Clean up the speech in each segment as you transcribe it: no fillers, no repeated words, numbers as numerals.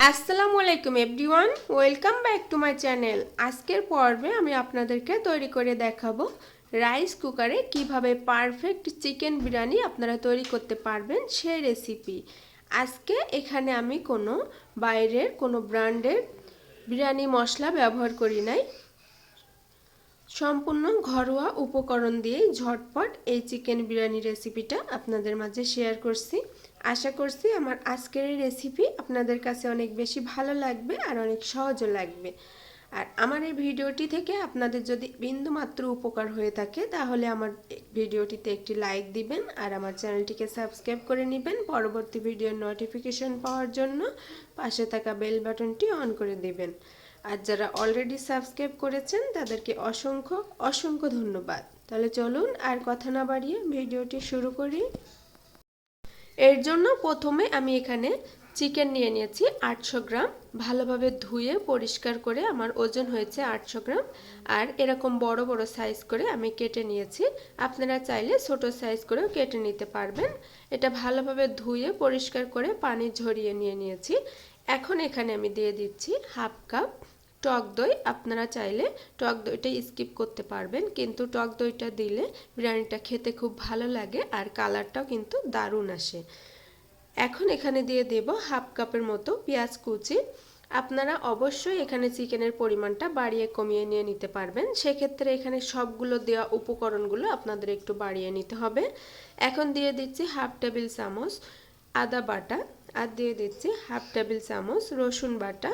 আসসালামু আলাইকুম everyone, welcome back to my channel. আজকের পর্বে আমি আপনাদেরকে তৈরি করে দেখাবো রাইস কুকারে কিভাবে পারফেক্ট চিকেন বিরিয়ানি আপনারা তৈরি করতে পারবেন সেই রেসিপি। আজকে এখানে আমি কোনো বাইরের কোনো ব্র্যান্ডের বিরিয়ানি মশলা ব্যবহার করি নাই, সম্পূর্ণ ঘরোয়া উপকরণ দিয়ে ঝটপট এই চিকেন বিরিয়ানি রেসিপিটা আপনাদের মাঝে শেয়ার করছি। আশা করছি আমার আজকের এই রেসিপি আপনাদের কাছে অনেক বেশি ভালো লাগবে আর অনেক সহজও লাগবে। আর আমার এই ভিডিওটি থেকে আপনাদের যদি বিন্দুমাত্র উপকার হয়ে থাকে তাহলে আমার ভিডিওটিতে একটি লাইক দিবেন আর আমার চ্যানেলটিকে সাবস্ক্রাইব করে নেবেন। পরবর্তী ভিডিওর নোটিফিকেশন পাওয়ার জন্য পাশে থাকা বেল বাটনটি অন করে দেবেন। আর যারা অলরেডি সাবস্ক্রাইব করেছেন তাদেরকে অসংখ্য অসংখ্য ধন্যবাদ। তাহলে চলুন আর কথা না বাড়িয়ে ভিডিওটি শুরু করি। এর জন্য প্রথমে আমি এখানে চিকেন নিয়ে নিয়েছি 800 গ্রাম। ভালোভাবে ধুয়ে পরিষ্কার করে আমার ওজন হয়েছে 800 গ্রাম। আর এরকম বড় বড় সাইজ করে আমি কেটে নিয়েছি। আপনারা চাইলে ছোট সাইজ করেও কেটে নিতে পারবেন। এটা ভালোভাবে ধুয়ে পরিষ্কার করে পানি ঝরিয়ে নিয়েছি। এখন এখানে আমি দিয়ে দিচ্ছি হাফ কাপ টক দই। আপনারা চাইলে টক দইটা স্কিপ করতে পারবেন, কিন্তু টক দইটা দিলে বিরিয়ানিটা খেতে খুব ভালো লাগে আর কালারটাও কিন্তু দারুণ আসে। এখন এখানে দিয়ে দেব হাফ কাপের মতো পেঁয়াজ কুচি। আপনারা অবশ্যই এখানে চিকেনের পরিমাণটা বাড়িয়ে কমিয়ে নিয়ে নিতে পারবেন, সেক্ষেত্রে এখানে সবগুলো দেওয়া উপকরণগুলো আপনাদের একটু বাড়িয়ে নিতে হবে। এখন দিয়ে দিচ্ছি হাফ টেবিল চামচ আদা বাটা আর দিয়ে দিচ্ছি হাফ টেবিল চামচ রসুন বাটা।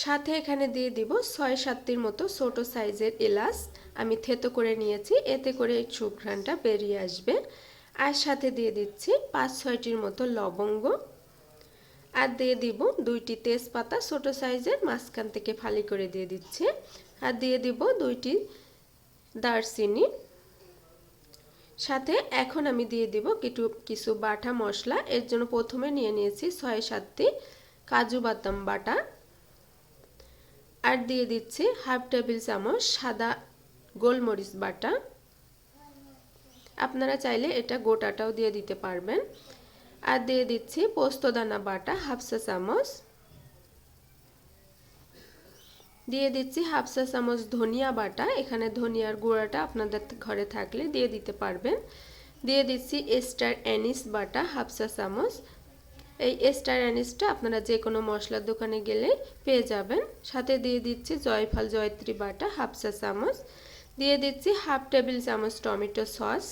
সাথে এখানে দিয়ে দিব 6-7টির মতো ছোট সাইজের এলাচ আমি থেতো করে নিয়েছি, এতে করে সুঘ্রাণটা বেরিয়ে আসবে। আর সাথে দিয়ে দিচ্ছি 5-6টির মতো লবঙ্গ আর দিয়ে দিব 2টি তেজপাতা ছোট সাইজের, মাঝখান থেকে ফালি করে দিয়ে দিচ্ছি। আর দিয়ে দিব 2টি দারচিনি। সাথে এখন আমি দিয়ে দিব কিছু বাটা মশলা। এর জন্য প্রথমে নিয়ে নিয়েছি 6-7টি কাজু বাদাম বাটা আর দিয়ে দিচ্ছি হাফ টেবিল চামচ সাদা গোলমরিচ বাটা। আপনারা চাইলে এটা গোটাটাও দিয়ে দিতে পারবেন। আর দিয়ে দিচ্ছি পোস্তদানা বাটা হাফ চা চামচ। দিয়ে দিচ্ছি হাফ চা চামচ ধনিয়া বাটা। এখানে ধনিয়ার গুঁড়াটা আপনাদের ঘরে থাকলে দিয়ে দিতে পারবেন। দিয়ে দিচ্ছি স্টার অ্যানিস বাটা হাফ চা চামচ। এই স্টার অ্যানিসটা আপনারা যে কোনো মশলার দোকানে গেলে পেয়ে যাবেন। সাথে দিয়ে দিচ্ছি জয়ফল জয়ত্রী বাটা হাফ চা চামচ। দিয়ে দিচ্ছি হাফ টেবিল চামচ টমেটো সস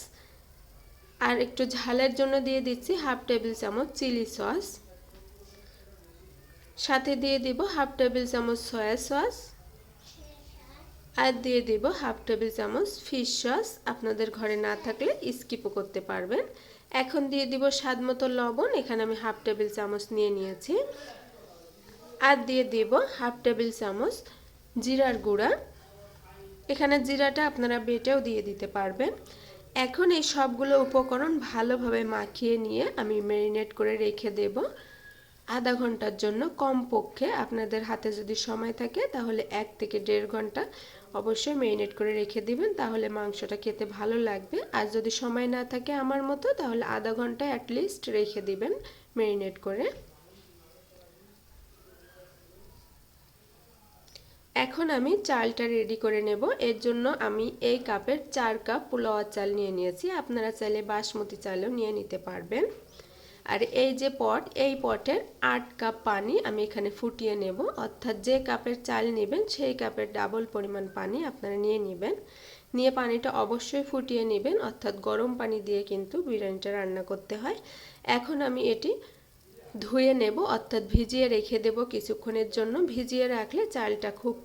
আর একটু ঝালের জন্য দিয়ে দিচ্ছি হাফ টেবিল চামচ চিলি সস। সাথে দিয়ে দিব হাফ টেবিল চামচ সয়া সস আর দিয়ে দিব হাফ টেবিল চামচ ফিশ সস। আপনাদের ঘরে না থাকলে স্কিপও করতে পারবেন। এখন দিয়ে দিব স্বাদ মতো লবণ। এখানে আমি হাফ টেবিল চামচ নিয়ে নিয়েছি। আর দিয়ে দিব হাফ টেবিল চামচ জিরার গুঁড়া। এখানে জিরাটা আপনারা বেটেও দিয়ে দিতে পারবেন। এখন এই সবগুলো উপকরণ ভালোভাবে মাখিয়ে নিয়ে আমি ম্যারিনেট করে রেখে দেব আধা ঘন্টার জন্য। কমপক্ষে আপনাদের হাতে যদি সময় থাকে তাহলে 1 থেকে 1.5 ঘন্টা অবশ্যই ম্যারিনেট করে রেখে দিবেন, তাহলে মাংসটা খেতে ভালো লাগবে। আর যদি সময় না থাকে আমার মতো তাহলে আধা ঘন্টা অ্যাটলিস্ট রেখে দিবেন ম্যারিনেট করে। এখন আমি চালটা রেডি করে নেব। এর জন্য আমি এই কাপের 4 কাপ পোলাওয়ার চাল নিয়ে নিয়েছি। আপনারা চাইলে বাসমতি চালও নিয়ে নিতে পারবেন। আর এই যে পট, এই পটের 8 কাপ পানি আমি এখানে ফুটিয়ে নেব, অর্থাৎ যে কাপের চাল নেবেন সেই কাপের ডাবল পরিমাণ পানি আপনারা নিয়ে নেবেন। নিয়ে পানিটা অবশ্যই ফুটিয়ে নেবেন, অর্থাৎ গরম পানি দিয়ে কিন্তু বিরিয়ানিটা রান্না করতে হয়। এখন আমি এটি ধুয়ে নেব, অর্থাৎ ভিজিয়ে রেখে দেব কিছুক্ষণের জন্য। ভিজিয়ে রাখলে চালটা খুব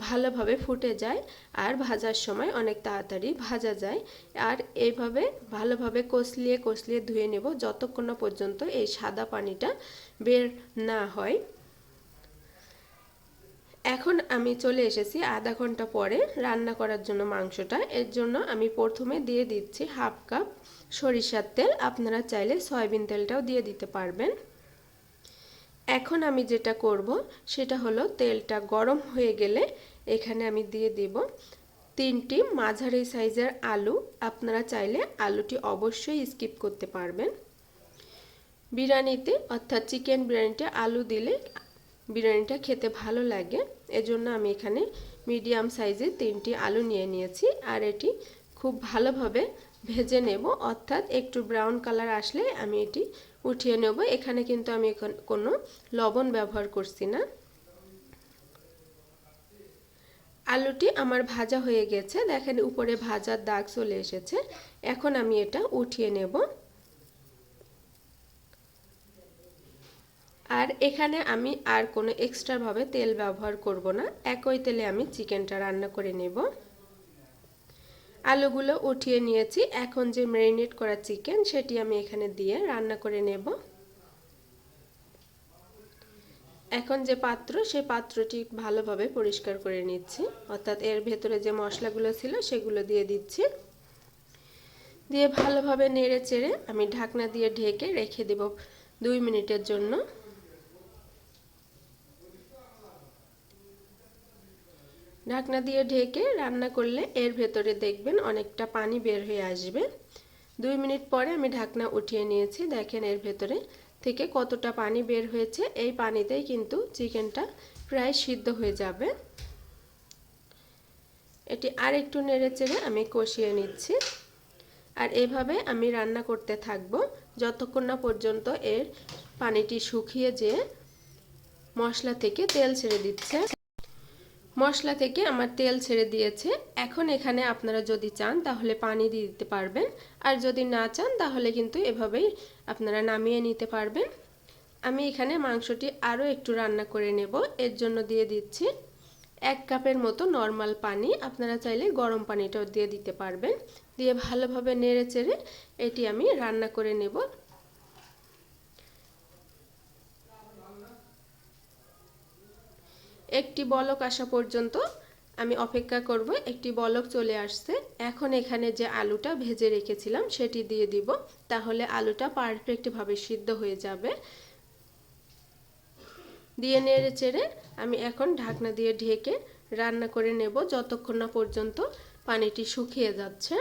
ভালোভাবে ফুটে যায় আর ভাজার সময় অনেক তাড়াতাড়ি ভাজা যায়। আর এইভাবে ভালোভাবে কষলিয়ে কষলিয়ে ধুয়ে নেব যতক্ষণ না পর্যন্ত এই সাদা পানিটা বের না হয়। এখন আমি চলে এসেছি আধা ঘন্টা পরে রান্না করার জন্য মাংসটা। এর জন্য আমি প্রথমে দিয়ে দিচ্ছি হাফ কাপ সরিষার তেল। আপনারা চাইলে সয়াবিন তেলটাও দিয়ে দিতে পারবেন। এখন আমি যেটা করব সেটা হলো তেলটা গরম হয়ে গেলে এখানে আমি দিয়ে দেব 3টি মাঝারি সাইজের আলু। আপনারা চাইলে আলুটি অবশ্যই স্কিপ করতে পারবেন। বিরিয়ানিতে অর্থাৎ চিকেন বিরিয়ানিতে আলু দিলে বিরিয়ানিটা খেতে ভালো লাগে, এজন্য আমি এখানে মিডিয়াম সাইজের 3টি আলু নিয়ে নিয়েছি। আর এটি খুব ভালোভাবে ভেজে নেব, অর্থাৎ একটু ব্রাউন কালার আসলে আমি এটি উঠিয়ে নেব। এখানে কিন্তু আমি কোনো লবণ ব্যবহার করছি না। আলুটি আমার ভাজা হয়ে গেছে, দেখেন উপরে ভাজার দাগ চলে এসেছে। এখন আমি এটা উঠিয়ে নেব। আর এখানে আমি আর কোনো এক্সট্রা ভাবে তেল ব্যবহার করব না, একই তেলে আমি চিকেনটা রান্না করে নেব। আলুগুলো উঠিয়ে নিয়েছি, এখন যে ম্যারিনেট করা চিকেন সেটি আমি এখানে দিয়ে রান্না করে নেব। এখন যে পাত্র, সেই পাত্রটি ভালোভাবে পরিষ্কার করে নিচ্ছি, অর্থাৎ এর ভেতরে যে মশলাগুলো ছিল সেগুলো দিয়ে দিচ্ছি। দিয়ে ভালোভাবে নেড়ে চেড়ে আমি ঢাকনা দিয়ে ঢেকে রেখে দেব 2 মিনিটের জন্য। ঢাকনা দিয়ে ঢেকে রান্না করলে এর ভেতরে দেখবেন অনেকটা পানি বের হয়ে আসবে। 2 মিনিট পরে আমি ঢাকনা উঠিয়ে নিয়েছি, দেখেন এর ভেতরে থেকে কতটা পানি বের হয়েছে। এই পানিতেই কিন্তু চিকেনটা প্রায় সিদ্ধ হয়ে যাবে। এটি আর একটু নেড়েচেড়ে আমি কষিয়ে নিচ্ছি। আর এভাবে আমি রান্না করতে থাকবো যতক্ষণ না পর্যন্ত এর পানিটি শুকিয়ে যেয়ে মশলা থেকে তেল ছেড়ে দিচ্ছে। মশলা থেকে আমার তেল ছেড়ে দিয়েছে। এখন এখানে আপনারা যদি চান তাহলে পানি দিয়ে দিতে পারবেন, আর যদি না চান তাহলে কিন্তু এভাবেই আপনারা নামিয়ে নিতে পারবেন। আমি এখানে মাংসটি আরও একটু রান্না করে নেব, এর জন্য দিয়ে দিচ্ছি 1 কাপের মতো নর্মাল পানি। আপনারা চাইলে গরম পানিটাও দিয়ে দিতে পারবেন। দিয়ে ভালোভাবে নেড়ে চেড়ে এটি আমি রান্না করে নেব। একটি বলক আসা পর্যন্ত আমি অপেক্ষা করব। একটি বলক চলে আসছে, এখন এখানে যে আলুটা ভেজে রেখেছিলাম সেটি দিয়ে দিব, তাহলে আলুটা পারফেক্টভাবে সিদ্ধ হয়ে যাবে। দিয়ে নেড়ে চেড়ে আমি এখন ঢাকনা দিয়ে ঢেকে রান্না করে নেব যতক্ষণ না পর্যন্ত পানিটি শুকিয়ে যাচ্ছে।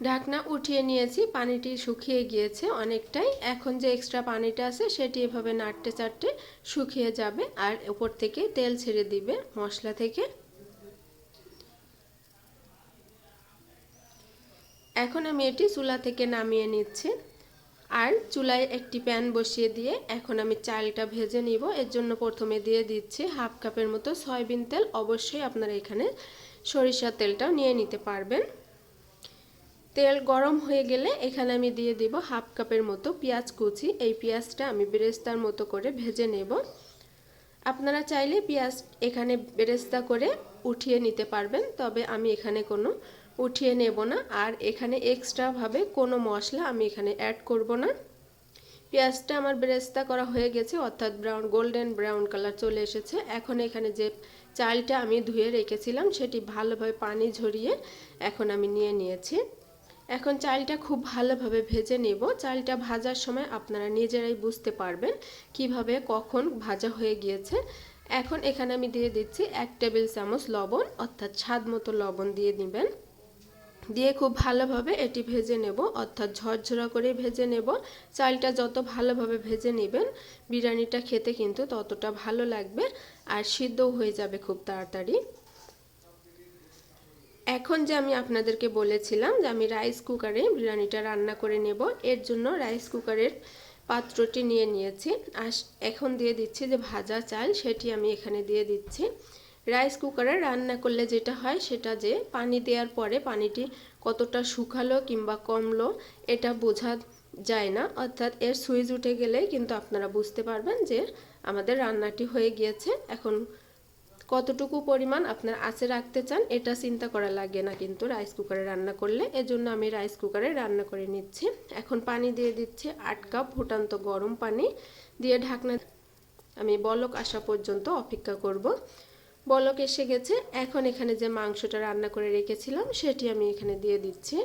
ঢাকনা উঠিয়ে নিয়েছি, পানিটি শুকিয়ে গিয়েছে অনেকটাই। এখন যে এক্সট্রা পানিটা আছে সেটি এভাবে নাড়তে চাড়তে শুকিয়ে যাবে, আর উপর থেকে তেল ছেড়ে দিবে মশলা থেকে। এখন আমি এটি চুলা থেকে নামিয়ে নিচ্ছি। আর চুলায় একটি প্যান বসিয়ে দিয়ে এখন আমি চালটা ভেজে নিব। এর জন্য প্রথমে দিয়ে দিচ্ছি 1/2 কাপের মতো সয়াবিন তেল। অবশ্যই আপনারা এখানে সরিষার তেলটাও নিয়ে নিতে পারবেন। তেল গরম হয়ে গেলে এখানে আমি দিয়ে দিব 1/2 কাপের মতো পেঁয়াজ কুচি। এই পেঁয়াজটা আমি বেরেস্তার মতো করে ভেজে নেব। আপনারা চাইলে পেঁয়াজ এখানে বেরেস্তা করে উঠিয়ে নিতে পারবেন, তবে আমি এখানে কোনো উঠিয়ে নেব না। আর এখানে এক্সট্রা ভাবে কোনো মশলা আমি এখানে অ্যাড করব না। পেঁয়াজটা আমার বেরেস্তা করা হয়ে গেছে, অর্থাৎ গোল্ডেন ব্রাউন কালার চলে এসেছে। এখন এখানে যে চালটা আমি ধুয়ে রেখেছিলাম সেটি ভালোভাবে পানি ঝরিয়ে এখন আমি নিয়ে নিয়েছি। এখন চালটা খুব ভালোভাবে ভেজে নেব। চালটা ভাজার সময় আপনারা নিজেরাই বুঝতে পারবেন কিভাবে কখন ভাজা হয়ে গিয়েছে। এখন এখানে আমি দিয়ে দিচ্ছি 1 টেবিল চামচ লবণ, অর্থাৎ স্বাদ মতো লবণ দিয়ে নেবেন। দিয়ে খুব ভালোভাবে এটি ভেজে নেব, অর্থাৎ ঝরঝরা করে ভেজে নেব। চালটা যত ভালোভাবে ভেজে নেবেন বিরিয়ানিটা খেতে কিন্তু ততটা ভালো লাগবে, আর সিদ্ধও হয়ে যাবে খুব তাড়াতাড়ি। এখন যে আমি আপনাদেরকে বলেছিলাম যে আমি রাইস কুকারে বিরিয়ানিটা রান্না করে নেব, এর জন্য রাইস কুকারের পাত্রটি নিয়ে নিয়েছি। আর এখন দিয়ে দিচ্ছি যে ভাজা চাল, সেটি আমি এখানে দিয়ে দিচ্ছি। রাইস কুকারে রান্না করলে যেটা হয় সেটা যে পানি দেওয়ার পরে পানিটি কতটা শুকালো কিংবা কমলো এটা বোঝা যায় না, অর্থাৎ এর সুইচ উঠে গেলেই কিন্তু আপনারা বুঝতে পারবেন যে আমাদের রান্নাটি হয়ে গিয়েছে। এখন কতটুকু পরিমাণ আপনার আঁচে রাখতে চান এটা চিন্তা করা লাগে না কিন্তু রাইস কুকারে রান্না করলে, এজন্য আমি রাইস কুকারে রান্না করে নিচ্ছি। এখন পানি দিয়ে দিচ্ছি 8 কাপ ফুটান্ত গরম পানি। দিয়ে ঢাকনা আমি বলক আসা পর্যন্ত অপেক্ষা করব। বলক এসে গেছে, এখন এখানে যে মাংসটা রান্না করে রেখেছিলাম সেটি আমি এখানে দিয়ে দিচ্ছি।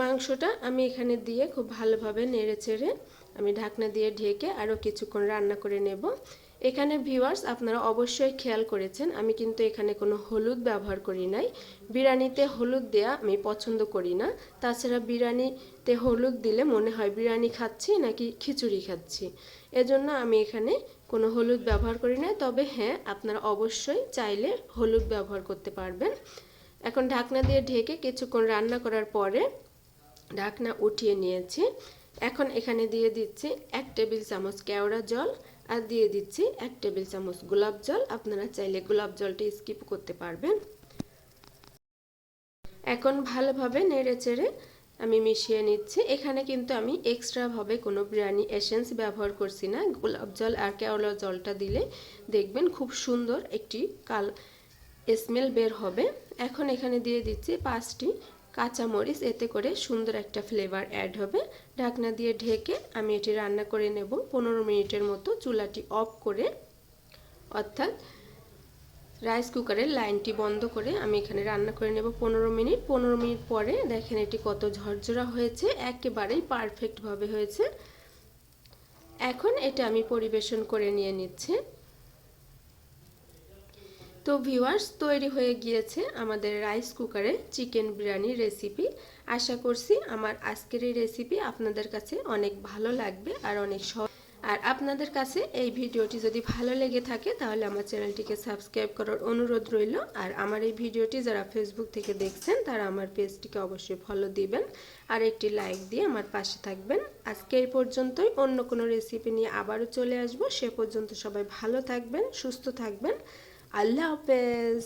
মাংসটা আমি এখানে দিয়ে খুব ভালোভাবে নেড়েচেড়ে আমি ঢাকনা দিয়ে ঢেকে আরও কিছুক্ষণ রান্না করে নেব। এখানে ভিউয়ার্স আপনারা অবশ্যই খেয়াল করেছেন আমি কিন্তু এখানে কোনো হলুদ ব্যবহার করি নাই। বিরিয়ানিতে হলুদ দেয়া আমি পছন্দ করি না। তাছাড়া বিরিয়ানিতে হলুদ দিলে মনে হয় বিরিয়ানি খাচ্ছি নাকি খিচুড়ি খাচ্ছি। এজন্য আমি এখানে কোনো হলুদ ব্যবহার করি না। তবে হ্যাঁ, আপনারা অবশ্যই চাইলে হলুদ ব্যবহার করতে পারবেন। এখন ঢাকনা দিয়ে ঢেকে কিছুক্ষণ রান্না করার পরে ঢাকনা উঠিয়ে নিয়েছি। এখন এখানে দিয়ে দিচ্ছি 1 টেবিল চামচ কেওড়া জল আর দিয়ে দিচ্ছি 1 টেবিল চামচ গোলাপ জল। আপনারা চাইলে গোলাপ জলটা স্কিপ করতে পারবেন। এখন ভালোভাবে নেড়েচেড়ে আমি মিশিয়ে নিচ্ছি। এখানে কিন্তু আমি এক্সট্রাভাবে কোনো বিরিয়ানি এসেন্স ব্যবহার করছি না। গোলাপ জল আর কেওড়া জলটা দিলে দেখবেন খুব সুন্দর একটি স্মেল বের হবে। এখন এখানে দিয়ে দিচ্ছি 5টি কাঁচামরিচ, এতে করে সুন্দর একটা ফ্লেভার অ্যাড হবে। ঢাকনা দিয়ে ঢেকে আমি এটি রান্না করে নেব 15 মিনিটের মতো, চুলাটি অফ করে, অর্থাৎ রাইস কুকারের লাইনটি বন্ধ করে আমি এখানে রান্না করে নেব 15 মিনিট। 15 মিনিট পরে দেখেন এটি কত ঝরঝরা হয়েছে, একেবারেই পারফেক্টভাবে হয়েছে। এখন এটা আমি পরিবেশন করে নিয়ে নিচ্ছি। তো ভিউয়ার্স, তৈরি হয়ে গিয়েছে আমাদের রাইস কুকারে চিকেন বিরিয়ানি রেসিপি। আশা করছি আমার আজকের এই রেসিপি আপনাদের কাছে অনেক ভালো লাগবে আর অনেক সহজ। আর আপনাদের কাছে এই ভিডিওটি যদি ভালো লেগে থাকে তাহলে আমার চ্যানেলটিকে সাবস্ক্রাইব করার অনুরোধ রইল। আর আমার এই ভিডিওটি যারা ফেসবুক থেকে দেখছেন তারা আমার পেজটিকে অবশ্যই ফলো দিবেন আর একটি লাইক দিয়ে আমার পাশে থাকবেন। আজকে এই পর্যন্তই, অন্য কোনো রেসিপি নিয়ে আবারও চলে আসব। সে পর্যন্ত সবাই ভালো থাকবেন, সুস্থ থাকবেন। আল্লাহ হাফেজ।